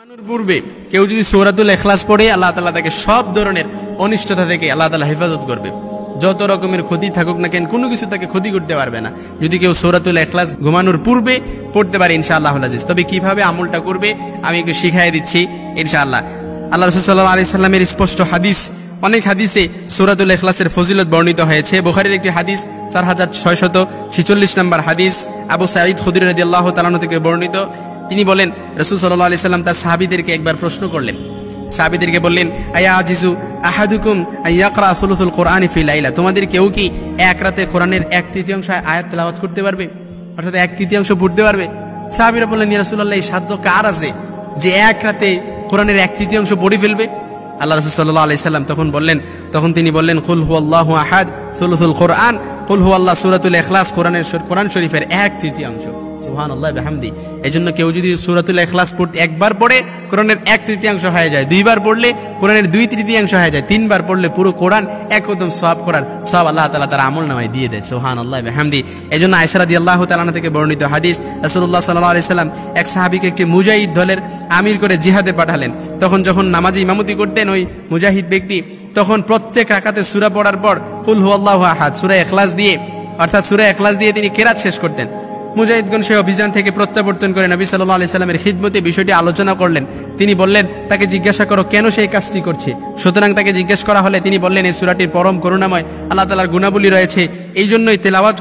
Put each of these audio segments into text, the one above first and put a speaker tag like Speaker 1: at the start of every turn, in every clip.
Speaker 1: ঘুমানোর পূর্বে কেউ যদি সূরাতুল ইখলাস পড়ে আল্লাহ তাআলা তাকে সব ধরনের অনিষ্টতা থেকে আল্লাহ তাআলা হেফাজত করবে। যত রকমের ক্ষতি থাকুক না কেন কোনো কিছু তাকে ক্ষতি করতে পারবে না যদি কেউ সূরাতুল ইখলাস ঘুমানোর পূর্বে পড়তে পারে ইনশাআল্লাহুল আজিজ। তবে কিভাবে আমলটা করবে আমি একটু শিখিয়ে দিচ্ছি ইনশাআল্লাহ। আল্লাহ রাসূল সাল্লাল্লাহু আলাইহি সাল্লামের স্পষ্ট হাদিস, অনেক হাদিসে সূরাতুল ইখলাসের ফজিলত বর্ণিত হয়েছে। বুখারীর একটি হাদিস 4646 নম্বর হাদিস, আবু সাঈদ খুদরি রাদিয়াল্লাহু তাআলা থেকে বর্ণিত। তিনি বলেন রাসূল সাল্লাল্লাহু আলাইহি সাল্লাম তার সাহাবীদেরকে একবার প্রশ্ন করলেন। সাহাবীদেরকে বললেন, আয়া আজিজু আহাদুকুম আইয়াকরা সুলুসুল কোরআনি ফি লাইলা, তোমাদের কেউ কি এক রাতে কোরআনের 1/3 আয়াত তেলাওয়াত করতে পারবে, অর্থাৎ 1/3 পড়তে পারবে? সাহাবীরা বললেন, ইয়া রাসূলুল্লাহ, এই সাধ্য কার আছে যে এক রাতে কোরআনের 1/3 পড়ে ফেলবে? আল্লাহ রাসূল সাল্লাল্লাহু আলাইহি সাল্লাম তখন তিনি বললেন, কুল হুয়াল্লাহু আহাদ সুলুসুল কোরআন, কুল হুয়াল্লাহ সূরাতুল ইখলাস কোরআন শরীফের 1/3। সুবহানাল্লাহ বিহামদি। এজন্য কেউ যদি সূরাতুল ইখলাস পড়তে একবার পড়ে কোরআনের 1/3 হয়ে যায়, দুইবার পড়লে কোরআনের 2/3 হয়ে যায়, তিনবার পড়লে পুরো কোরআন একদম সওয়াব করার সওয়াব আল্লাহ তাআলা তার আমলনামায় দিয়ে দেয়। সুবহানাল্লাহ বিহামদি। এজন্য আয়েশা রাদিয়াল্লাহু তাআলা থেকে বর্ণিত হাদিস, রাসূলুল্লাহ সাল্লাল্লাহু আলাইহি সাল্লাম এক সাহাবীকে একটি মুজাহিদ দলের আমির করে জিহাদে পাঠালেন। যখন নামাজে ইমামতি করতেন ওই মুজাহিদ ব্যক্তি, তখন প্রত্যেক রাকাতে সূরা পড়ার পর কুল হুয়াল্লাহু আহাদ সূরা ইখলাস দিয়ে তিনি কিরাত শেষ করতেন। মুজাহিদগণ সেই অভিযান থেকে প্রত্যাবর্তন করে নবী সাল্লাল্লাহু আলাইহি সাল্লামের খিদমতে বিষয়টি আলোচনা করলেন। তিনি বললেন, তাকে জিজ্ঞাসা করো কেন সেই কাজটি করছে। সুতরাং তাকে জিজ্ঞেস করা হলে তিনি বললেন, এই সূরাটির পরম করুণাময় আল্লাহ তাআলার গুণাবলী রয়েছে, এই জন্যই তেলাওয়াত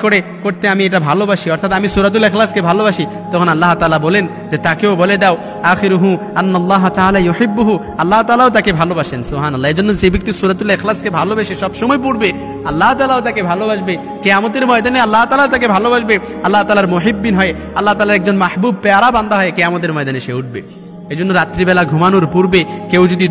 Speaker 1: করতে আমি এটা ভালোবাসি, অর্থাৎ আমি সূরাতুল ইখলাসকে ভালোবাসি। তখন আল্লাহ তাআলা বলেন যে তাকেও বলে দাও আখিরুহু আন্নাল্লাহ তাআলা ইউহিব্বুহু, আল্লাহ তাআলাও তাকে ভালোবাসেন। সুবহানাল্লাহ। এজন্য যে ব্যক্তি সূরাতুল ইখলাসকে ভালোবেসে সব সময় পড়বে আল্লাহ তাআলাও তাকে ভালোবাসবে, কিয়ামতের ময়দানে আল্লাহ তাআলাও তাকে ভালোবাসবে, আল্লাহ তাআলার মুহিব্বিন হয়, আল্লাহ তাআলার একজন মাহবুব পেয়ারা বান্দা হয়, কিয়ামতের ময়দানে সে উঠবে। এজন্য রাত্রিবেলা ঘুমানোর পূর্বে কেউ যদি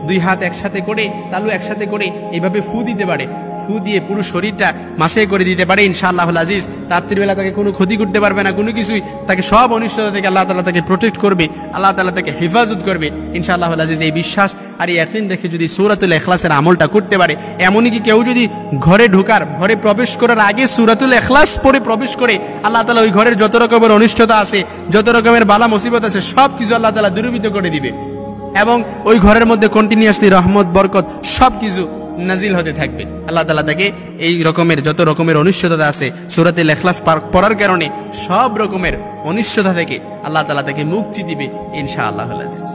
Speaker 1: দুই হাত একসাথে করে, তালু একসাথে করে এইভাবে ফু দিতে পারে, ফু দিয়ে পুরো শরীরটা মাসে করে দিতে পারে ইনশাআল্লাহুল আজিজ, রাত্রিবেলা তাকে কোনো ক্ষতি করতে পারবে না, কোনো কিছুই তাকে সব অনিষ্টতা থেকে আল্লাহ তাআলা তাকে প্রোটেক্ট করবে, আল্লাহ তাআলা তাকে হেফাজত করবে ইনশাআল্লাহুল আজিজ। এই বিশ্বাস আর ইয়াকিন রেখে যদি সূরাতুল ইখলাসের আমলটা করতে পারে, এমনকি কেউ যদি ঘরে প্রবেশ করার আগে সূরাতুল ইখলাস পড়ে প্রবেশ করে, আল্লাহ তাআলা ওই ঘরের যত রকমের অনিষ্টতা আছে, যত রকমের বালা মুসিবত আছে, সব কিছু আল্লাহ তাআলা দূরীভূত করে দিবে এবং ওই ঘরের মধ্যে কন্টিনিউয়াসলি রহমত বরকত সব কিছু নাজিল হতে থাকবে। আল্লাহ তাআলা তাকে এই রকমের যত রকমের অনিষ্টতা আছে সূরাতুল ইখলাস পড়ার কারণে সব রকমের অনিষ্টতা থেকে আল্লাহ তাআলা তাকে মুক্তি দিবে ইনশাআল্লাহুল আজিজ।